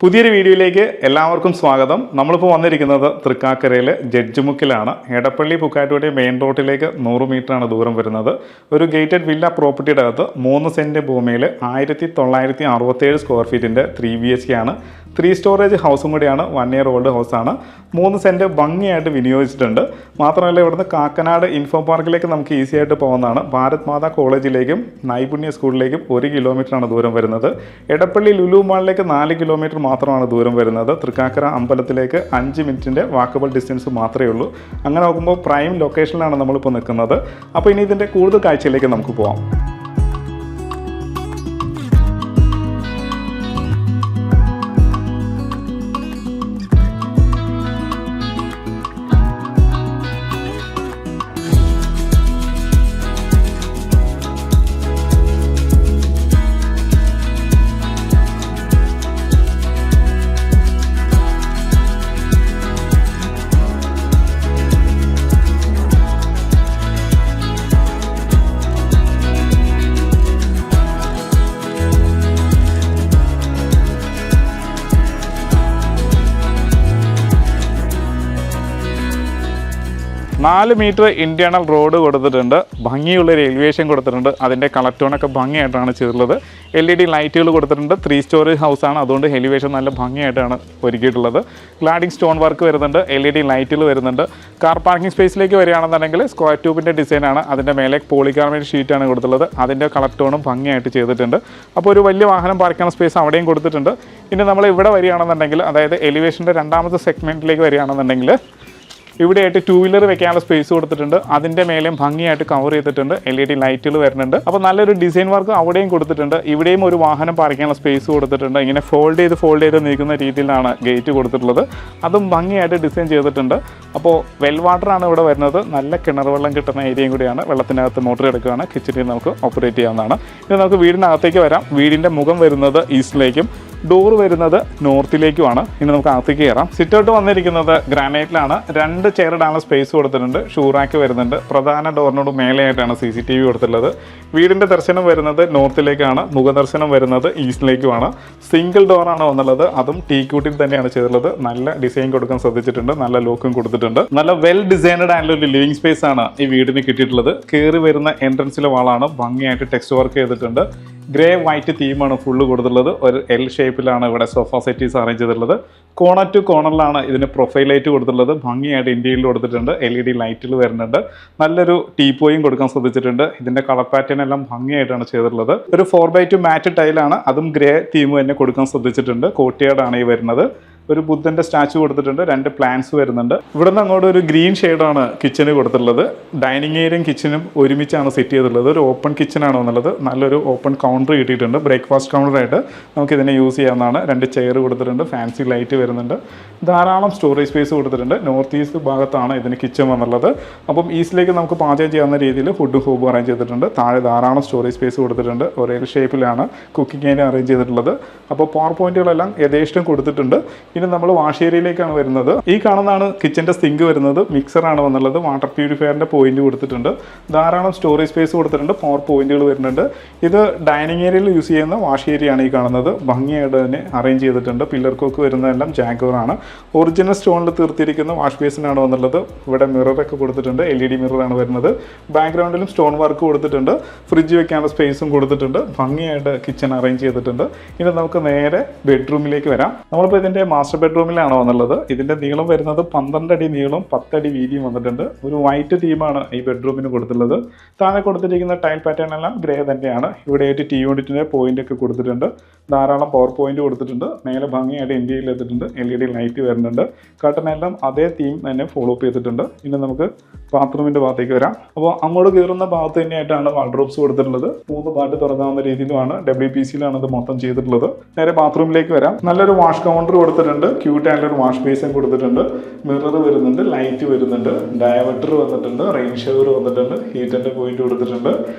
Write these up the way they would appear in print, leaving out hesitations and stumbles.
പുതിയൊരു വീഡിയോയിലേക്ക് എല്ലാവർക്കും സ്വാഗതം. നമ്മളിപ്പോൾ വന്നിരിക്കുന്നത് തൃക്കാക്കരയിൽ ജഡ്ജിമുക്കിലാണ്. എടപ്പള്ളി പുക്കാട്ടുപടി മെയിൻ റോഡിലേക്ക് 100 മീറ്ററാണ് ദൂരം വരുന്നത്. ഒരു ഗേറ്റഡ് വില്ല പ്രോപ്പർട്ടിയുടെ അകത്ത് 3 സെൻറ്റ് ഭൂമിയിൽ 1967 സ്ക്വയർ ഫീറ്റിൻ്റെ 3 BHK ആണ്. 3 സ്റ്റോറേജ് ഹൗസും കൂടിയാണ്. 1 ഇയർ ഓൾഡ് ഹൗസാണ്. 3 സെൻറ്റ് ഭംഗിയായിട്ട് വിനിയോഗിച്ചിട്ടുണ്ട്. മാത്രമല്ല ഇവിടുന്ന് കാക്കനാട് ഇൻഫോ പാർക്കിലേക്ക് നമുക്ക് ഈസി ആയിട്ട് പോകുന്നതാണ്. ഭാരത് മാതാ കോളേജിലേക്കും നൈപുണ്യ സ്കൂളിലേക്കും 1 കിലോമീറ്ററാണ് ദൂരം വരുന്നത്. എടപ്പള്ളി ലുലു മാളിലേക്ക് 4 കിലോമീറ്റർ മാത്രമാണ് ദൂരം വരുന്നത്. തൃക്കാക്കര അമ്പലത്തിലേക്ക് 5 മിനിറ്റിൻ്റെ വാക്കബിൾ ഡിസ്റ്റൻസ് മാത്രമേ ഉള്ളൂ. അങ്ങനെ നോക്കുമ്പോൾ പ്രൈം ലൊക്കേഷനിലാണ് നമ്മളിപ്പോൾ നിൽക്കുന്നത്. അപ്പോൾ ഇനി ഇതിൻ്റെ കൂടുതൽ കാഴ്ചയിലേക്ക് നമുക്ക് പോകാം. നാല് മീറ്റർ ഇന്റേണൽ റോഡ് കൊടുത്തിട്ടുണ്ട്. ഭംഗിയുള്ളൊരു എലിവേഷൻ കൊടുത്തിട്ടുണ്ട്. അതിൻ്റെ കളക്ടോണൊക്കെ ഭംഗിയായിട്ടാണ് ചെയ്തിട്ടുള്ളത്. LED ലൈറ്റുകൾ കൊടുത്തിട്ടുണ്ട്. 3 സ്റ്റോറേജ് ഹൗസാണ്. അതുകൊണ്ട് എലിവേഷൻ നല്ല ഭംഗിയായിട്ടാണ് ഒരുക്കിയിട്ടുള്ളത്. ക്ലാഡിംഗ് സ്റ്റോൺ വർക്ക് വരുന്നുണ്ട്. LED ലൈറ്റുകൾ വരുന്നുണ്ട്. കാർ പാർക്കിംഗ് സ്പേസിലേക്ക് വരികയാണെന്നുണ്ടെങ്കിൽ സ്ക്വയർ ട്യൂബിൻ്റെ ഡിസൈനാണ്. അതിൻ്റെ മേലെ പോളികാർബണേറ്റ് ഷീറ്റാണ് കൊടുത്തുള്ളത്. അതിൻ്റെ കളക്ടോണും ഭംഗിയായിട്ട് ചെയ്തിട്ടുണ്ട്. അപ്പോൾ ഒരു വലിയ വാഹനം പാർക്ക് ചെയ്യുന്ന സ്പേസ് അവിടെയും കൊടുത്തിട്ടുണ്ട്. ഇനി നമ്മൾ ഇവിടെ വരികയാണെന്നുണ്ടെങ്കിൽ, അതായത് എലിവേഷൻ്റെ രണ്ടാമത്തെ സെഗ്മെൻറ്റിലേക്ക് വരികയാണെന്നുണ്ടെങ്കിൽ ഇവിടെയായിട്ട് 2 വീലർ വെക്കാനുള്ള സ്പേസ് കൊടുത്തിട്ടുണ്ട്. അതിൻ്റെ മേലെയും ഭംഗിയായിട്ട് കവർ ചെയ്തിട്ടുണ്ട്. LED ലൈറ്റുകൾ വരുന്നുണ്ട്. അപ്പോൾ നല്ലൊരു ഡിസൈൻ വർക്ക് അവിടെയും കൊടുത്തിട്ടുണ്ട്. ഇവിടെയും ഒരു വാഹനം പാർക്ക് ചെയ്യാനുള്ള സ്പേസ് കൊടുത്തിട്ടുണ്ട്. ഇങ്ങനെ ഫോൾഡ് ചെയ്ത് നീക്കുന്ന രീതിയിലാണ് ഗേറ്റ് കൊടുത്തിട്ടുള്ളത്. അതും ഭംഗിയായിട്ട് ഡിസൈൻ ചെയ്തിട്ടുണ്ട്. അപ്പോൾ വെൽ വാട്ടറാണ് ഇവിടെ വരുന്നത്. നല്ല കിണർ വെള്ളം കിട്ടുന്ന ഏരിയയും കൂടിയാണ്. വെള്ളത്തിനകത്ത് മോട്ടർ എടുക്കുകയാണ്. കിച്ചണിൽ നമുക്ക് ഓപ്പറേറ്റ് ചെയ്യാവുന്നതാണ്. ഇനി നമുക്ക് വീടിനകത്തേക്ക് വരാം. വീടിൻ്റെ മുഖം വരുന്നത് ഈസ്റ്റിലേക്കും ഡോർ വരുന്നത് നോർത്തിലേക്കുമാണ്. ഇനി നമുക്ക് അകത്തേക്ക് കയറാം. സിറ്റൗട്ട് വന്നിരിക്കുന്നത് ഗ്രാനൈറ്റിലാണ്. 2 ചെയർ ഇടാനുള്ള സ്പേസ് കൊടുത്തിട്ടുണ്ട്. ഷൂറാക്ക് വരുന്നുണ്ട്. പ്രധാന ഡോറിനോട് മേലെയായിട്ടാണ് CCTV കൊടുത്തിട്ടുള്ളത്. വീടിൻ്റെ ദർശനം വരുന്നത് നോർത്തിലേക്കാണ്. മുഖദർശനം വരുന്നത് ഈസ്റ്റിലേക്കുമാണ്. സിംഗിൾ ഡോറാണ് വന്നുള്ളത്. അതും ടീക്കൂട്ടിൽ തന്നെയാണ് ചെയ്തിട്ടുള്ളത്. നല്ല ഡിസൈൻ കൊടുക്കാൻ ശ്രദ്ധിച്ചിട്ടുണ്ട്. നല്ല ലോക്കും കൊടുത്തിട്ടുണ്ട്. നല്ല വെൽ ഡിസൈൻഡ് ആയിട്ടുള്ള ഒരു ലിവിംഗ് സ്പേസ് ആണ് ഈ വീടിന് കിട്ടിയിട്ടുള്ളത്. കയറി വരുന്ന എൻട്രൻസിലെ വാളാണ് ഭംഗിയായിട്ട് ടെക്സ്റ്റ് വർക്ക് ചെയ്തിട്ടുണ്ട്. ഗ്രേ വൈറ്റ് തീമാണ് ഫുള്ള് കൊടുത്തിട്ടുള്ളത്. ഒരു L ഷേപ്പിലാണ് ഇവിടെ സോഫ സെറ്റീസ് അറേഞ്ച് ചെയ്തിട്ടുള്ളത്. കോർണർ ടു കോർണറിലാണ് ഇതിന് പ്രൊഫൈൽ ലൈറ്റ് കൊടുത്തിട്ടുള്ളത്. ഭംഗിയായിട്ട് ഇന്ത്യയിൽ കൊടുത്തിട്ടുണ്ട്. LED ലൈറ്റുകൾ വരുന്നുണ്ട്. നല്ലൊരു ടീപ്പോയും കൊടുക്കാൻ ശ്രദ്ധിച്ചിട്ടുണ്ട്. ഇതിൻ്റെ കളർ പാറ്റേൺ എല്ലാം ഭംഗിയായിട്ടാണ് ചെയ്തിട്ടുള്ളത്. ഒരു 4x2 മാറ്റ് ടൈലാണ്. അതും ഗ്രേ തീം തന്നെ കൊടുക്കാൻ ശ്രദ്ധിച്ചിട്ടുണ്ട്. കോട്ടിയാടാണ് ഈ വരുന്നത്. ഒരു ബുദ്ധൻ്റെ സ്റ്റാച്ചു കൊടുത്തിട്ടുണ്ട്. 2 പ്ലാന്റ്സ് വരുന്നുണ്ട്. ഇവിടെ നിന്ന് അങ്ങോട്ട് ഒരു ഗ്രീൻ ഷെയ്ഡാണ് കിച്ചന് കൊടുത്തിട്ടുള്ളത്. ഡൈനിങ് ഏരിയയും കിച്ചനും ഒരുമിച്ചാണ് സെറ്റ് ചെയ്തിട്ടുള്ളത്. ഒരു ഓപ്പൺ കിച്ചനാണ് എന്നുള്ളത്. നല്ലൊരു ഓപ്പൺ കൗണ്ടർ കിട്ടിയിട്ടുണ്ട്. ബ്രേക്ക്ഫാസ്റ്റ് കൗണ്ടറായിട്ട് നമുക്കിതിനെ യൂസ് ചെയ്യാവുന്നതാണ്. 2 ചെയർ കൊടുത്തിട്ടുണ്ട്. ഫാൻസി ലൈറ്റ് വരുന്നുണ്ട്. ധാരാളം സ്റ്റോറേജ് സ്പേസ് കൊടുത്തിട്ടുണ്ട്. നോർത്ത് ഈസ്റ്റ് ഭാഗത്താണ് ഇതിന് കിച്ചൺ വന്നുള്ളത്. അപ്പം ഈസ്റ്റിലേക്ക് നമുക്ക് പാചകം ചെയ്യാവുന്ന രീതിയിൽ ഫുഡ് ഹൂബ് അറേഞ്ച് ചെയ്തിട്ടുണ്ട്. താഴെ ധാരാളം സ്റ്റോറേജ് സ്പേസ് കൊടുത്തിട്ടുണ്ട്. ഒരേ ഷേപ്പിലാണ് കുക്കിംഗ് ഏരിയ അറേഞ്ച് ചെയ്തിട്ടുള്ളത്. അപ്പോൾ പവർ പോയിന്റുകളെല്ലാം യഥേഷ്ടം കൊടുത്തിട്ടുണ്ട്. ഇനി നമ്മൾ വാഷ് ഏരിയയിലേക്കാണ് വരുന്നത്. ഈ കാണുന്നതാണ് കിച്ചൻ്റെ സിങ്ക് വരുന്നത്. മിക്സറാണ് വന്നുള്ളത്. വാട്ടർ പ്യൂരിഫയറിൻ്റെ പോയിന്റ് കൊടുത്തിട്ടുണ്ട്. ധാരാളം സ്റ്റോറേജ് സ്പേസ് കൊടുത്തിട്ടുണ്ട്. പവർ പോയിന്റുകൾ വരുന്നുണ്ട്. ഇത് ഡൈനിങ് ഏരിയയിൽ യൂസ് ചെയ്യുന്ന വാഷ് ഏരിയ ആണ് ഈ കാണുന്നത്. ഭംഗിയായിട്ട് തന്നെ അറേഞ്ച് ചെയ്തിട്ടുണ്ട്. പില്ലർ കോക്ക് വരുന്നതെല്ലാം ജാഗ്വറാണ്. ഒറിജിനൽ സ്റ്റോണിൽ തീർത്തിരിക്കുന്ന വാഷ് ബേസിനാണ് വന്നുള്ളത്. ഇവിടെ മിററൊക്കെ കൊടുത്തിട്ടുണ്ട്. LED മിററാണ് വരുന്നത്. ബാക്ക്ഗ്രൗണ്ടിലും സ്റ്റോൺ വർക്ക് കൊടുത്തിട്ടുണ്ട്. ഫ്രിഡ്ജ് വെക്കാനുള്ള സ്പേസും കൊടുത്തിട്ടുണ്ട്. ഭംഗിയായിട്ട് കിച്ചൺ അറേഞ്ച് ചെയ്തിട്ടുണ്ട്. ഇനി നമുക്ക് നേരെ ബെഡ്റൂമിലേക്ക് വരാം. നമ്മളിപ്പോൾ ഇതിൻ്റെ മാസ്റ്റർ ബെഡ്റൂമിലാണ് വന്നുള്ളത്. ഇതിൻ്റെ നീളം വരുന്നത് 12 അടി നീളം 10 അടി വീതിയും വന്നിട്ടുണ്ട്. ഒരു വൈറ്റ് തീമാണ് ഈ ബെഡ്റൂമിന് കൊടുത്തിട്ടുള്ളത്. താഴെ കൊടുത്തിരിക്കുന്ന ടൈൽ പാറ്റേൺ എല്ലാം ഗ്രേ തന്നെയാണ്. ഇവിടെയായിട്ട് T യൂണിറ്റിൻ്റെ പോയിന്റ് ഒക്കെ കൊടുത്തിട്ടുണ്ട്. ധാരാളം പവർ പോയിന്റ് കൊടുത്തിട്ടുണ്ട്. മേലെ ഭംഗിയായിട്ട് ഇന്ത്യയിൽ എത്തിയിട്ടുണ്ട്. LED ലൈറ്റ് വരുന്നുണ്ട്. കർട്ടനെല്ലാം അതേ തീം തന്നെ ഫോളോ അപ്പ് ചെയ്തിട്ടുണ്ട്. ഇനി നമുക്ക് ബാത്റൂമിൻ്റെ ഭാഗത്തേക്ക് വരാം. അപ്പോൾ അങ്ങോട്ട് കയറുന്ന ഭാഗത്ത് തന്നെയായിട്ടാണ് വാർഡ്രോബ്സ് കൊടുത്തിട്ടുള്ളത്. 3 പാർട്ട് തുറക്കാവുന്ന രീതിയിലുമാണ്. WPC-യിലാണ് ഇത് മൊത്തം ചെയ്തിട്ടുള്ളത്. നേരെ ബാത്റൂമിലേക്ക് വരാം. നല്ലൊരു വാഷ് കൗണ്ടർ കൊടുത്തിട്ടുണ്ട്. ക്യൂട്ട് ആയിട്ടുള്ള ഒരു വാഷ് ബേസും കൊടുത്തിട്ടുണ്ട്. മിറർ വരുന്നുണ്ട്. ലൈറ്റ് വരുന്നുണ്ട്. ഡയവട്ടർ വന്നിട്ടുണ്ട്. റെയിൻ ഷവർ വന്നിട്ടുണ്ട്. ഹീറ്ററിൻ്റെ പോയിന്റ് കൊടുത്തിട്ടുണ്ട്.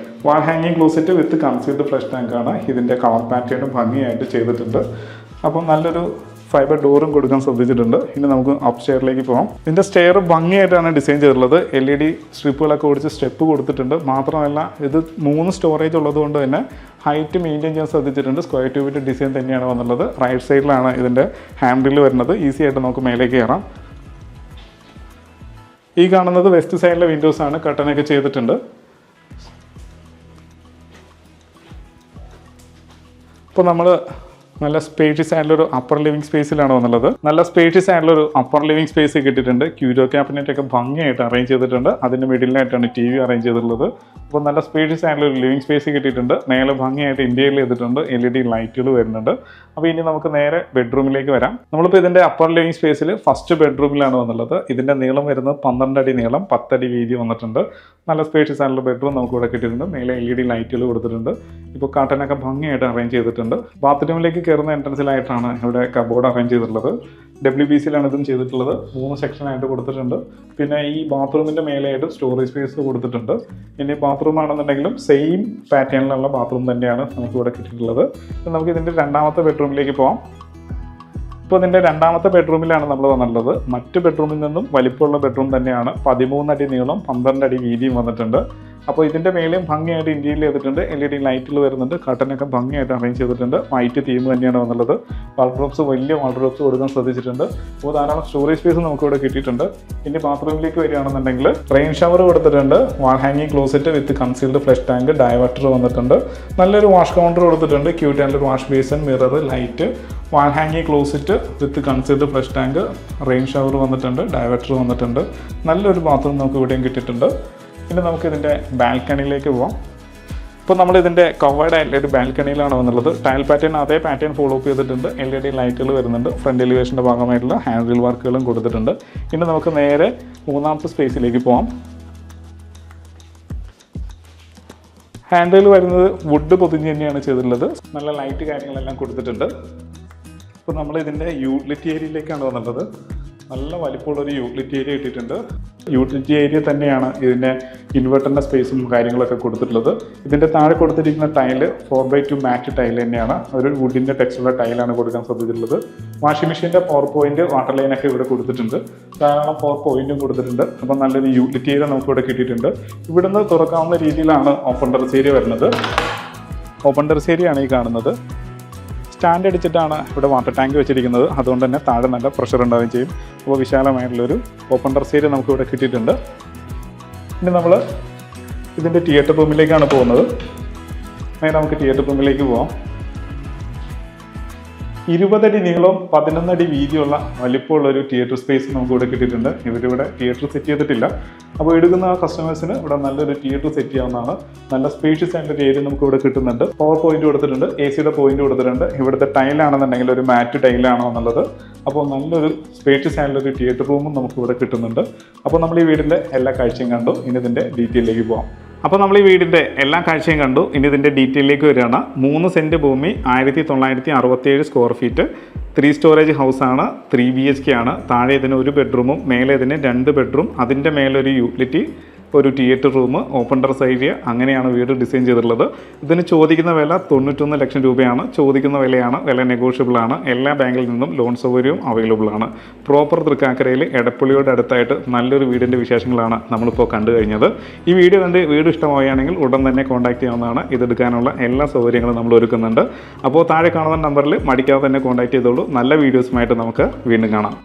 വാൾ ഹാങ്ങിങ് ക്ലോസറ്റ് വിത്ത് കൺസീൽഡ് ഫ്ലഷ് ടാങ്കാണ്. ഇതിൻ്റെ കളർ പാറ്റേണും ഭംഗിയായിട്ട് ചെയ്തിട്ടുണ്ട്. അപ്പം നല്ലൊരു ഫൈബർ ഡോറും കൊടുക്കാൻ ശ്രദ്ധിച്ചിട്ടുണ്ട്. ഇനി നമുക്ക് അപ്പ് സ്റ്റെയറിലേക്ക് പോകാം. ഇതിൻ്റെ സ്റ്റെയർ ഭംഗിയായിട്ടാണ് ഡിസൈൻ ചെയ്തിട്ടുള്ളത്. LED സ്ട്രിപ്പുകളൊക്കെ ഓടിച്ച് സ്റ്റെപ്പ് കൊടുത്തിട്ടുണ്ട്. മാത്രമല്ല ഇത് 3 സ്റ്റോറേജ് ഉള്ളതുകൊണ്ട് തന്നെ ഹൈറ്റ് മെയിൻറ്റെയിൻ ചെയ്യാൻ ശ്രദ്ധിച്ചിട്ടുണ്ട്. സ്ക്വയർ ട്യൂബിൻ്റെ ഡിസൈൻ തന്നെയാണ് വന്നുള്ളത്. റൈറ്റ് സൈഡിലാണ് ഇതിൻ്റെ ഹാൻഡിൽ വരുന്നത്. ഈസി ആയിട്ട് നമുക്ക് മേലേക്ക് കയറാം. ഈ കാണുന്നത് വെസ്റ്റ് സൈഡിലെ വിൻഡോസാണ്. കട്ടനൊക്കെ ചെയ്തിട്ടുണ്ട്. ഇപ്പോൾ നമ്മൾ നല്ല സ്പേഷ്യസ് ആയിട്ടുള്ളൊരു അപ്പർ ലിവിങ് സ്പേസിലാണ് വന്നുള്ളത്. നല്ല സ്പേഷ്യസ് ആയിട്ടുള്ളൊരു അപ്പർ ലിവിങ് സ്പേസ് കിട്ടിയിട്ടുണ്ട്. ക്യൂരോ ക്യാബിനറ്റ് ഒക്കെ ഭംഗിയായിട്ട് അറേഞ്ച് ചെയ്തിട്ടുണ്ട്. അതിൻ്റെ മിഡിലായിട്ടാണ് TV അറേഞ്ച് ചെയ്തിട്ടുള്ളത്. അപ്പോൾ നല്ല സ്പേഷ്യസ് ആയിട്ടുള്ളൊരു ലിവിങ് സ്പേസ് കിട്ടിയിട്ടുണ്ട്. നേരെ ഭംഗിയായിട്ട് ഇന്ത്യയിൽ ചെയ്തിട്ടുണ്ട്. LED ലൈറ്റുകൾ വരുന്നുണ്ട്. അപ്പോൾ ഇനി നമുക്ക് നേരെ ബെഡ്റൂമിലേക്ക് വരാം. നമ്മളിപ്പോൾ ഇതിൻ്റെ അപ്പർ ലിവിങ് സ്പേസിൽ ഫസ്റ്റ് ബെഡ്റൂമിലാണ് വന്നുള്ളത്. ഇതിൻ്റെ നീളം വരുന്നത് 12 അടി നീളം, 10 അടി വീതി വന്നിട്ടുണ്ട്. നല്ല സ്പേഷ്യസ് ആയിട്ടുള്ള ബെഡ്റൂം നമുക്ക് ഇവിടെ കിട്ടിയിട്ടുണ്ട്. മേലെ LED ലൈറ്റുകൾ കൊടുത്തിട്ടുണ്ട്. ഇപ്പോൾ കർട്ടനൊക്കെ ഭംഗിയായിട്ട് അറേഞ്ച് ചെയ്തിട്ടുണ്ട്. ബാത്റൂമിലേക്ക് കയറുന്ന എൻട്രൻസിലായിട്ടാണ് ഇവിടെ കബോർഡ് അറേഞ്ച് ചെയ്തിട്ടുള്ളത്. WBCയിലാണ് ഇതും ചെയ്തിട്ടുള്ളത്. 3 സെക്ഷനായിട്ട് കൊടുത്തിട്ടുണ്ട്. പിന്നെ ഈ ബാത്റൂമിൻ്റെ മേലെയായിട്ട് സ്റ്റോറേജ് സ്പേസ് കൊടുത്തിട്ടുണ്ട്. ഇനി ബാത്റൂം ആണെന്നുണ്ടെങ്കിലും സെയിം പാറ്റേണിലുള്ള ബാത്റൂം തന്നെയാണ് നമുക്ക് ഇവിടെ കിട്ടിയിട്ടുള്ളത്. നമുക്ക് ഇതിൻ്റെ രണ്ടാമത്തെ ബെഡ്റൂമിലേക്ക് പോകാം. ഇപ്പോൾ ഇതിൻ്റെ രണ്ടാമത്തെ ബെഡ്റൂമിലാണ് നമ്മൾ വന്നിട്ടുള്ളത്. മറ്റ് ബെഡ്റൂമിൽ നിന്നും വലിപ്പമുള്ള ബെഡ്റൂം തന്നെയാണ്. 13 അടി നീളം, 12 അടി വീതിയും വന്നിട്ടുണ്ട്. അപ്പോൾ ഇതിൻ്റെ മേലെയും ഭംഗിയായിട്ട് ഇന്റീരിയർ ചെയ്തിട്ടുണ്ട്. LED ലൈറ്റുകൾ വരുന്നുണ്ട്. കർട്ടനൊക്കെ ഭംഗിയായിട്ട് അറേഞ്ച് ചെയ്തിട്ടുണ്ട്. വൈറ്റ് തീം തന്നെയാണ് വന്നുള്ളത്. വാൾഡ്രോബ്സ് വലിയ വാൾഡ്രോബ്സ് കൊടുക്കാൻ ശ്രദ്ധിച്ചിട്ടുണ്ട്. അപ്പോൾ ധാരാളം സ്റ്റോറേജ് സ്പേസ് നമുക്കിവിടെ കിട്ടിയിട്ടുണ്ട്. ഇനി ബാത്റൂമിലേക്ക് വരികയാണെന്നുണ്ടെങ്കിൽ റെയിൻ ഷവർ കൊടുത്തിട്ടുണ്ട്. വാൾ ഹാങ്ങിങ് closet with concealed flush tank, diverter വന്നിട്ടുണ്ട്. നല്ലൊരു വാഷ് കൗണ്ടർ കൊടുത്തിട്ടുണ്ട്. Cute and wash basin, mirror, light, wall ഹാങ്ങിങ് closet with concealed flush tank, rain shower വന്നിട്ടുണ്ട്, ഡൈവർട്ടർ വന്നിട്ടുണ്ട്. നല്ലൊരു ബാത്റൂം നമുക്ക് ഇവിടെയും കിട്ടിയിട്ടുണ്ട്. ഇനി നമുക്ക് ഇതിൻ്റെ ബാൽക്കണിയിലേക്ക് പോകാം. ഇപ്പോൾ നമ്മളിതിൻ്റെ കവേർഡ് ആയിട്ടുള്ള ഒരു ബാൽക്കണിയിലാണ് വന്നുള്ളത്. ടൈൽ പാറ്റേൺ അതേ പാറ്റേൺ ഫോളോ അപ്പ് ചെയ്തിട്ടുണ്ട്. LED ലൈറ്റുകൾ വരുന്നുണ്ട്. ഫ്രണ്ട് എലിവേഷൻ്റെ ഭാഗമായിട്ടുള്ള ഹാൻഡിൽ വർക്കുകളും കൊടുത്തിട്ടുണ്ട്. ഇനി നമുക്ക് നേരെ മൂന്നാമത്തെ സ്പേസിലേക്ക് പോകാം. ഹാൻഡിൽ വരുന്നത് വുഡ് പൊതിഞ്ഞ് തന്നെയാണ് ചെയ്തിട്ടുള്ളത്. നല്ല ലൈറ്റ് കാര്യങ്ങളെല്ലാം കൊടുത്തിട്ടുണ്ട്. ഇപ്പോൾ നമ്മൾ ഇതിൻ്റെ യൂട്ടിലിറ്റി ഏരിയയിലേക്കാണ് വന്നിട്ടുള്ളത്. നല്ല വലിപ്പമുള്ളൊരു യൂട്ടിലിറ്റി ഏരിയ ഇട്ടിട്ടുണ്ട്. യൂട്ടിലിറ്റി ഏരിയ തന്നെയാണ് ഇതിൻ്റെ ഇൻവെർട്ടറിൻ്റെ സ്പേസും കാര്യങ്ങളൊക്കെ കൊടുത്തിട്ടുള്ളത്. ഇതിൻ്റെ താഴെ കൊടുത്തിരിക്കുന്ന ടൈല് 4x2 മാറ്റ് ടൈൽ തന്നെയാണ്. ഒരു വുഡിൻ്റെ ടെക്സ്ചറുള്ള ടൈലാണ് കൊടുക്കാൻ സാധിച്ചിട്ടുള്ളത്. വാഷിംഗ് മെഷീൻ്റെ പവർ പോയിന്റ്, വാട്ടർ ലൈനൊക്കെ ഇവിടെ കൊടുത്തിട്ടുണ്ട്. ധാരാളം പവർ പോയിന്റും കൊടുത്തിട്ടുണ്ട്. അപ്പോൾ നല്ലൊരു യൂട്ടിലിറ്റി ഏരിയ നമുക്ക് ഇവിടെ കിട്ടിയിട്ടുണ്ട്. ഇവിടുന്ന് തുറക്കാവുന്ന രീതിയിലാണ് ഓപ്പൺ ടെറസ് ഏരിയ വരുന്നത്. ഓപ്പൺ ടെറസ് ഏരിയ ആണ് ഈ കാണുന്നത്. സ്റ്റാൻഡ് അടിച്ചിട്ടാണ് ഇവിടെ വാട്ടർ ടാങ്ക് വെച്ചിരിക്കുന്നത്. അതുകൊണ്ട് തന്നെ താഴെ നല്ല പ്രഷർ ഉണ്ടാവുകയും ചെയ്യും. അപ്പോൾ വിശാലമായിട്ടുള്ളൊരു ഓപ്പൺ ടെറസ് ഏരിയ നമുക്ക് ഇവിടെ കിട്ടിയിട്ടുണ്ട്. ഇനി നമ്മൾ ഇതിൻ്റെ തിയേറ്റർ റൂമിലേക്കാണ് പോകുന്നത്. അങ്ങനെ നമുക്ക് തിയേറ്റർ റൂമിലേക്ക് പോകാം. 20 അടി നീളവും 11 അടി വീതിയുള്ള വലിപ്പമുള്ളൊരു തിയേറ്റർ സ്പേസ് നമുക്ക് ഇവിടെ കിട്ടിയിട്ടുണ്ട്. ഇവരിവിടെ തിയേറ്റർ സെറ്റ് ചെയ്തിട്ടില്ല. അപ്പോൾ എടുക്കുന്ന കസ്റ്റമേഴ്സിന് ഇവിടെ നല്ലൊരു തിയേറ്റർ സെറ്റ് ചെയ്യാവുന്നതാണ്. നല്ല സ്പേഷ്യസ് ആയിട്ടൊരു ഏരിയ നമുക്ക് ഇവിടെ കിട്ടുന്നുണ്ട്. പവർ പോയിന്റ് കൊടുത്തിട്ടുണ്ട്. AC പോയിന്റ് കൊടുത്തിട്ടുണ്ട്. ഇവിടുത്തെ ടൈലാണെന്നുണ്ടെങ്കിൽ ഒരു മാറ്റ് ടൈലാണോ എന്നുള്ളത്. അപ്പോൾ നല്ലൊരു സ്പേഷ്യസ് ആയിട്ടുള്ളൊരു തിയേറ്റർ റൂമും നമുക്ക് ഇവിടെ കിട്ടുന്നുണ്ട്. അപ്പോൾ നമ്മൾ ഈ വീടിൻ്റെ എല്ലാ കാഴ്ചയും കണ്ടു. ഇനി ഇതിൻ്റെ ഡീറ്റെയിലേക്ക് പോകാം. അപ്പോൾ നമ്മൾ ഈ വീടിൻ്റെ എല്ലാ കാഴ്ചയും കണ്ടു. ഇനി ഇതിൻ്റെ ഡീറ്റെയിലേക്ക് വരികയാണ്. 3 സെൻറ്റ് ഭൂമി, 1967 സ്ക്വയർ ഫീറ്റ്, 3 സ്റ്റോറേജ് ഹൗസാണ്, 3 BHK ആണ്. താഴെ ഇതിന് 1 ബെഡ്റൂമും മേലെ ഇതിന് 2 ബെഡ്റൂം, അതിൻ്റെ മേലൊരു യൂട്ടിലിറ്റി, ഒരു theatre room, open terrace area, അങ്ങനെയാണ് വീട് ഡിസൈൻ ചെയ്തിട്ടുള്ളത്. ഇതിന് ചോദിക്കുന്ന വില 91 ലക്ഷം രൂപയാണ്. ചോദിക്കുന്ന വിലയാണ്. വില നെഗോഷ്യബിൾ ആണ്. എല്ലാ ബാങ്കിൽ നിന്നും ലോൺ സൗകര്യവും അവൈലബിൾ ആണ്. പ്രോപ്പർ തൃക്കാക്കരയിൽ എടപ്പള്ളിയോട് അടുത്തായിട്ട് നല്ലൊരു വീടിൻ്റെ വിശേഷങ്ങളാണ് നമ്മളിപ്പോൾ കണ്ടു കഴിഞ്ഞത്. ഈ വീഡിയോ കണ്ട് വീട് ഇഷ്ടമാവുകയാണെങ്കിൽ ഉടൻ തന്നെ കോൺടാക്ട് ചെയ്യാവുന്നതാണ്. ഇതെടുക്കാനുള്ള എല്ലാ സൗകര്യങ്ങളും നമ്മൾ ഒരുക്കുന്നുണ്ട്. അപ്പോൾ താഴെ കാണുന്ന നമ്പറിൽ മടിക്കാതെ തന്നെ കോൺടാക്ട് ചെയ്തോളൂ. നല്ല വീഡിയോസുമായിട്ട് നമുക്ക് വീണ്ടും കാണാം.